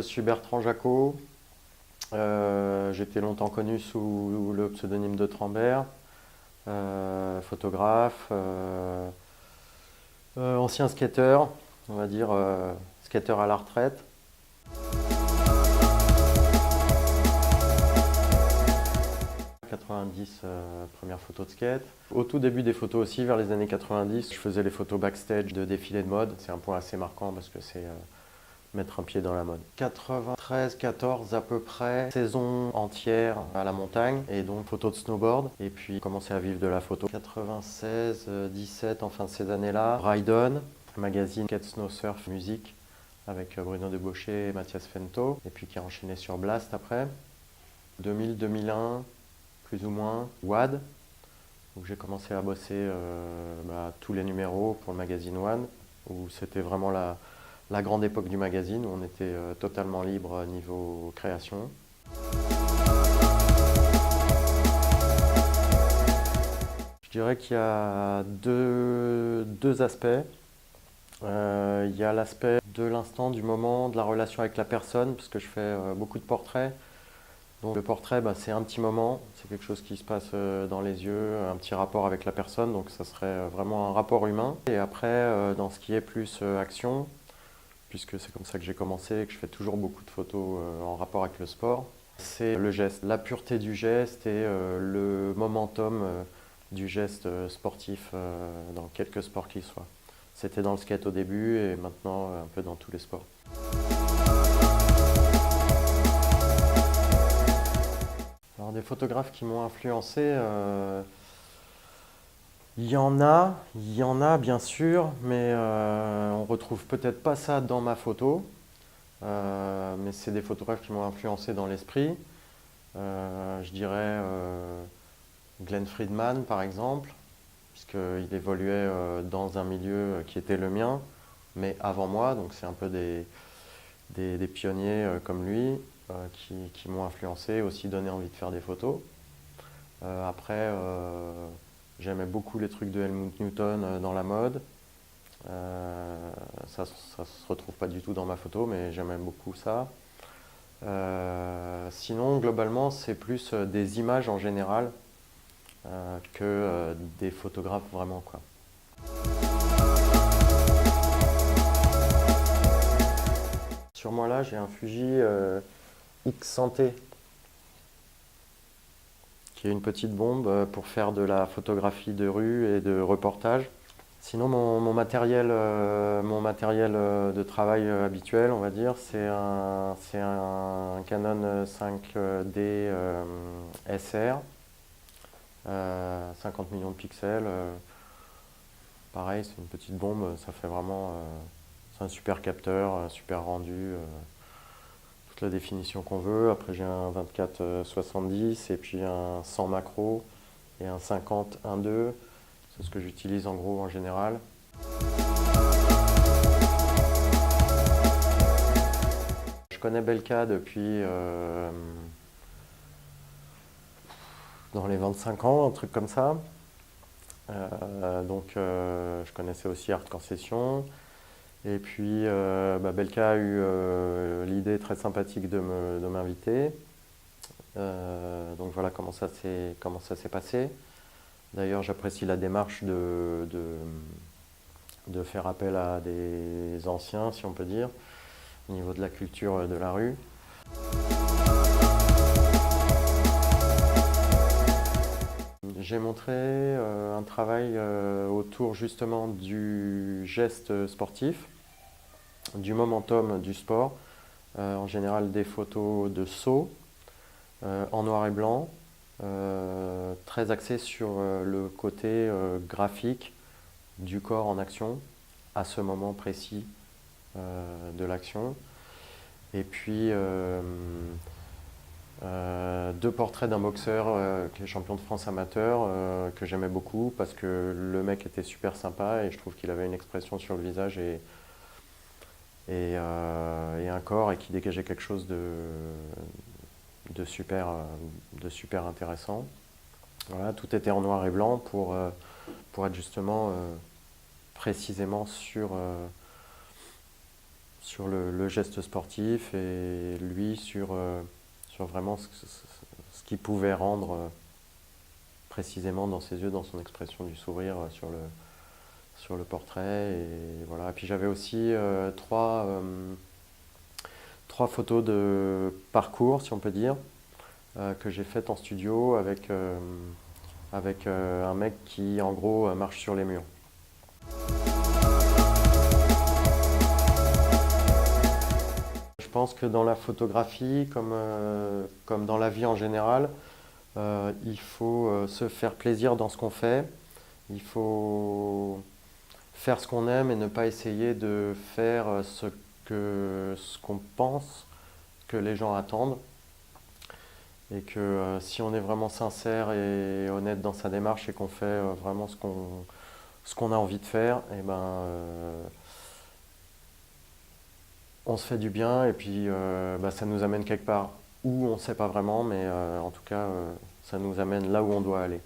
suis Bertrand Jacot. J'étais longtemps connu sous le pseudonyme de Trambert, photographe, ancien skater, on va dire skater à la retraite. Première photo de skate. Au tout début des photos aussi, vers les années 90, je faisais les photos backstage de défilés de mode. C'est un point assez marquant parce que c'est mettre un pied dans la mode. 93-14 à peu près, saison entière à la montagne et donc photo de snowboard. Et puis commencer à vivre de la photo. 96-17, en fin de ces années-là, Ride-On, magazine Skate Snow Surf Musique avec Bruno Debauché et Mathias Fento. Et puis qui a enchaîné sur Blast après. 2000-2001, plus ou moins, WAD, où j'ai commencé à bosser tous les numéros pour le magazine One, où c'était vraiment la grande époque du magazine, où on était totalement libre niveau création. Je dirais qu'il y a deux aspects. Il y a l'aspect de l'instant, du moment, de la relation avec la personne, parce que je fais beaucoup de portraits. Donc le portrait, c'est un petit moment, c'est quelque chose qui se passe dans les yeux, un petit rapport avec la personne, donc ça serait vraiment un rapport humain. Et après, dans ce qui est plus action, puisque c'est comme ça que j'ai commencé et que je fais toujours beaucoup de photos en rapport avec le sport, c'est le geste, la pureté du geste et le momentum du geste sportif dans quelque sport qu'il soit. C'était dans le skate au début et maintenant un peu dans tous les sports. Alors, des photographes qui m'ont influencé, il y en a bien sûr, mais on retrouve peut-être pas ça dans ma photo. Mais c'est des photographes qui m'ont influencé dans l'esprit. Je dirais Glenn Friedman par exemple, puisqu'il évoluait dans un milieu qui était le mien, mais avant moi, donc c'est un peu des pionniers comme lui qui m'ont influencé, aussi donné envie de faire des photos. Après, j'aimais beaucoup les trucs de Helmut Newton dans la mode. Ça se retrouve pas du tout dans ma photo, mais j'aimais beaucoup ça. Sinon, globalement, c'est plus des images en général que des photographes vraiment, quoi. Sur moi là, j'ai un Fuji X Santé, qui est une petite bombe pour faire de la photographie de rue et de reportage. Sinon, mon matériel de travail habituel, on va dire, c'est un Canon 5D SR, 50 millions de pixels. Pareil, c'est une petite bombe, ça fait vraiment... c'est un super capteur, un super rendu, toute la définition qu'on veut. Après, j'ai un 24-70 et puis un 100 macro et un 50 1.2. C'est ce que j'utilise en gros en général. Je connais Belka depuis dans les 25 ans, un truc comme ça. Je connaissais aussi Hardcore Session. Et puis Belka a eu l'idée très sympathique de m'inviter. Donc voilà comment ça s'est passé. D'ailleurs, j'apprécie la démarche de faire appel à des anciens, si on peut dire, au niveau de la culture de la rue. J'ai montré un travail autour justement du geste sportif, du momentum du sport, en général des photos de saut en noir et blanc, très axé sur le côté graphique du corps en action à ce moment précis de l'action. Et puis deux portraits d'un boxeur qui est champion de France amateur que j'aimais beaucoup parce que le mec était super sympa et je trouve qu'il avait une expression sur le visage et un corps et qui dégageait quelque chose de super intéressant. Voilà, tout était en noir et blanc pour être justement précisément sur sur le geste sportif et lui sur vraiment ce qu'il pouvait rendre précisément dans ses yeux, dans son expression du sourire sur le portrait. Et voilà. Et puis j'avais aussi trois photos de parcours, si on peut dire, que j'ai faites en studio avec un mec qui, en gros, marche sur les murs. Je pense que dans la photographie, comme dans la vie en général, il faut se faire plaisir dans ce qu'on fait. Il faut faire ce qu'on aime et ne pas essayer de faire ce qu'on pense que les gens attendent. Et que si on est vraiment sincère et honnête dans sa démarche et qu'on fait vraiment ce qu'on a envie de faire, et ben, on se fait du bien et puis bah, ça nous amène quelque part où on ne sait pas vraiment, mais en tout cas, ça nous amène là où on doit aller.